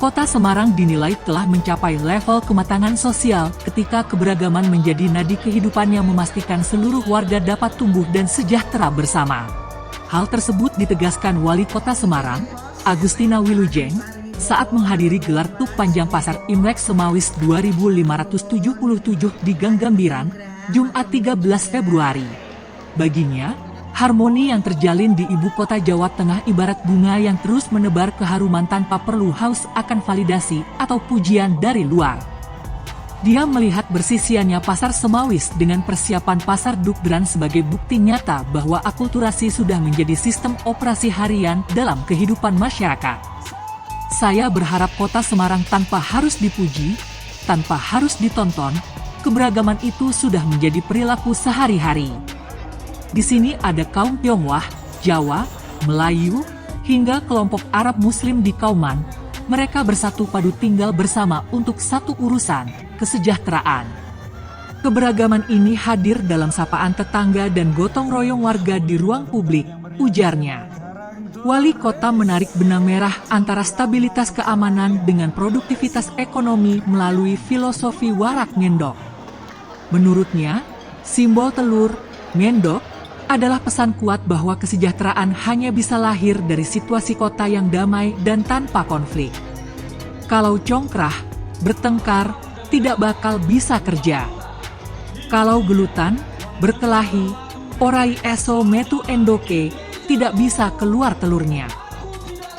Kota Semarang dinilai telah mencapai level kematangan sosial ketika keberagaman menjadi nadi kehidupan yang memastikan seluruh warga dapat tumbuh dan sejahtera bersama. Hal tersebut ditegaskan Wali Kota Semarang, Agustina Wilujeng, saat menghadiri gelar Tuk Panjang Pasar Imlek Semawis 2577 di Gang Gambiran, Jumat 13 Februari. Baginya, harmoni yang terjalin di ibu kota Jawa Tengah ibarat bunga yang terus menebar keharuman tanpa perlu haus akan validasi atau pujian dari luar. Dia melihat bersisiannya pasar Semawis dengan persiapan pasar Dukderan sebagai bukti nyata bahwa akulturasi sudah menjadi sistem operasi harian dalam kehidupan masyarakat. Saya berharap kota Semarang tanpa harus dipuji, tanpa harus ditonton, keberagaman itu sudah menjadi perilaku sehari-hari. Di sini ada kaum Tionghoa, Jawa, Melayu, hingga kelompok Arab Muslim di Kauman. Mereka bersatu padu tinggal bersama untuk satu urusan, kesejahteraan. Keberagaman ini hadir dalam sapaan tetangga dan gotong royong warga di ruang publik, ujarnya. Wali kota menarik benang merah antara stabilitas keamanan dengan produktivitas ekonomi melalui filosofi warak ngendok. Menurutnya, simbol telur, ngendok, adalah pesan kuat bahwa kesejahteraan hanya bisa lahir dari situasi kota yang damai dan tanpa konflik. Kalau congkrah, bertengkar, tidak bakal bisa kerja. Kalau gelutan, berkelahi, orai eso metu endoke, tidak bisa keluar telurnya.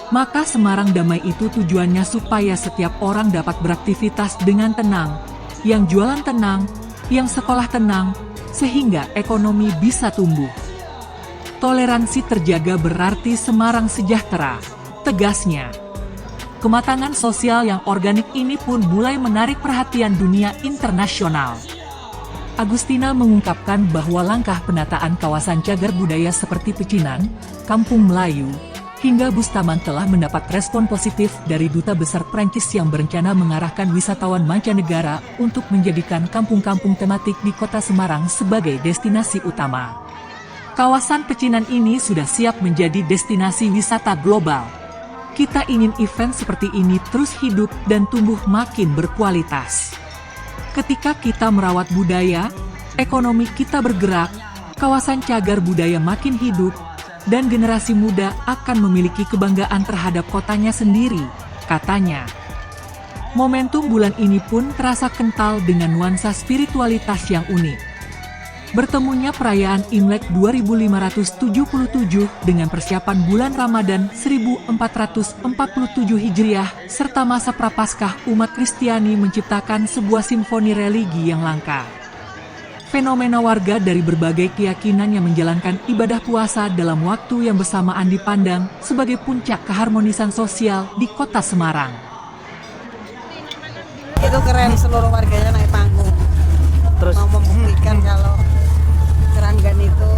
Maka Semarang Damai itu tujuannya supaya setiap orang dapat beraktivitas dengan tenang, yang jualan tenang, yang sekolah tenang, sehingga ekonomi bisa tumbuh. Toleransi terjaga berarti Semarang sejahtera, tegasnya. Kematangan sosial yang organik ini pun mulai menarik perhatian dunia internasional. Agustina mengungkapkan bahwa langkah penataan kawasan cagar budaya seperti Pecinan, Kampung Melayu, hingga Bustaman telah mendapat respon positif dari Duta Besar Prancis yang berencana mengarahkan wisatawan mancanegara untuk menjadikan kampung-kampung tematik di Kota Semarang sebagai destinasi utama. Kawasan Pecinan ini sudah siap menjadi destinasi wisata global. Kita ingin event seperti ini terus hidup dan tumbuh makin berkualitas. Ketika kita merawat budaya, ekonomi kita bergerak, kawasan cagar budaya makin hidup, dan generasi muda akan memiliki kebanggaan terhadap kotanya sendiri, katanya. Momentum bulan ini pun terasa kental dengan nuansa spiritualitas yang unik. Bertemunya perayaan Imlek 2577 dengan persiapan bulan Ramadan 1447 Hijriah serta masa Prapaskah umat Kristiani menciptakan sebuah simfoni religi yang langka. Fenomena warga dari berbagai keyakinan yang menjalankan ibadah puasa dalam waktu yang bersamaan dipandang sebagai puncak keharmonisan sosial di Kota Semarang. Itu keren, seluruh warganya naik panggung. Terus mau membuktikan kalau Keranggan itu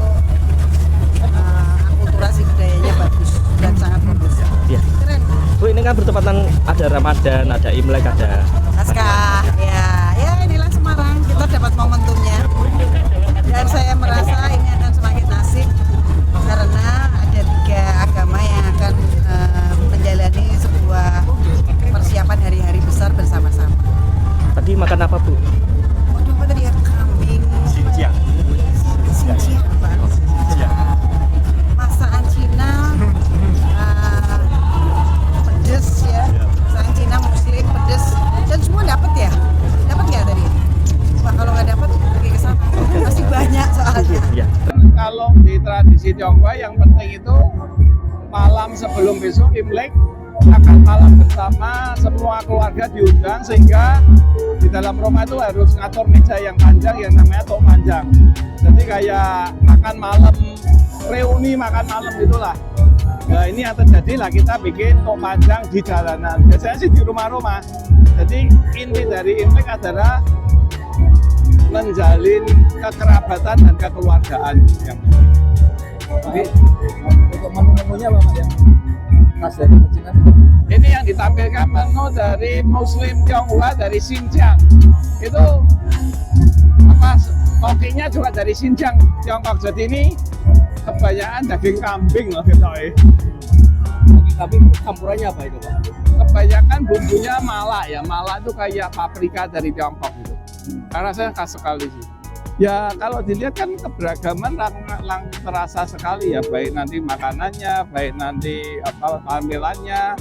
akulturasi budayanya bagus dan sangat bagus. Ya. Keren. Bu, ini kan bertepatan ada Ramadan, ada Imlek, ada Paskah. Ya inilah Semarang, kita dapat momentumnya. Dan saya merasa ini akan semakin asik karena ada 3 agama yang akan menjalani sebuah persiapan hari-hari besar bersama-sama. Tadi makan apa, Bu? Waduh, apa tadi ya? Kambing. Xinjiang. Masakan Cina, pedes ya. Masakan Cina Muslim pedes dan semua dapat ya? Dapat nggak tadi? Wah, kalau nggak dapat pergi ke sana. Masih banyak soalnya. Ya. Kalau di tradisi Tionghoa yang penting itu malam sebelum besok Imlek akan malam bersama, semua keluarga diundang sehingga di dalam rumah itu harus ngatur meja yang panjang yang namanya tok panjang. Jadi kayak makan malam, reuni makan malam itulah. Nah ini yang terjadi lah, kita bikin tok panjang di jalanan. Biasanya sih di rumah-rumah. Jadi inti dari Imlek adalah menjalin kekerabatan dan kekeluargaan yang penting. Oke. Untuk menu-menunya apa Pak ya? Khas dari Pecinan. Ini yang ditampilkan menu dari Muslim Tionghoa dari Xinjiang. Itu apa? Kokinya juga dari Xinjiang, Tiongkok. Jadi ini kebanyakan daging kambing loh kita. Tapi campurannya apa itu Pak? Kebanyakan bumbunya mala ya, mala itu kayak paprika dari Tiongkok gitu. Karena saya khas sekali sih. Ya kalau dilihat kan keberagaman lang terasa sekali ya, baik nanti makanannya, baik nanti camilannya,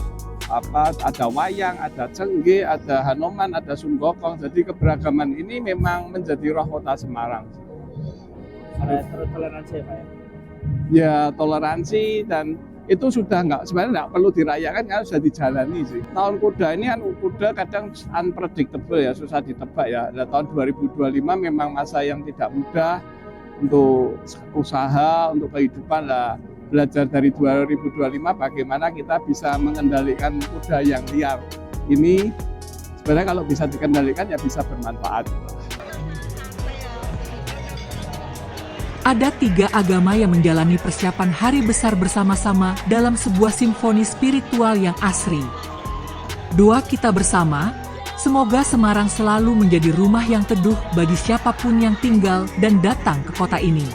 ada wayang, ada cengge, ada hanoman, ada sunggokong. Jadi keberagaman ini memang menjadi roh kota Semarang. Ada toleransi ya Pak ya? Ya toleransi, dan itu sudah sebenarnya nggak perlu dirayakan karena sudah dijalani sih. Tahun kuda ini kan kuda kadang unpredictable ya, susah ditebak ya. Nah, tahun 2025 memang masa yang tidak mudah untuk usaha, untuk kehidupan lah. Belajar dari 2025 bagaimana kita bisa mengendalikan kuda yang liar. Ini sebenarnya kalau bisa dikendalikan ya bisa bermanfaat. Ada 3 agama yang menjalani persiapan hari besar bersama-sama dalam sebuah simfoni spiritual yang asri. Doa kita bersama, semoga Semarang selalu menjadi rumah yang teduh bagi siapapun yang tinggal dan datang ke kota ini.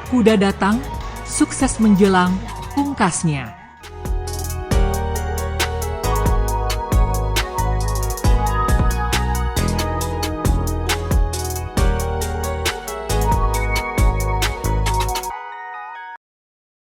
Kuda datang, sukses menjelang, pungkasnya.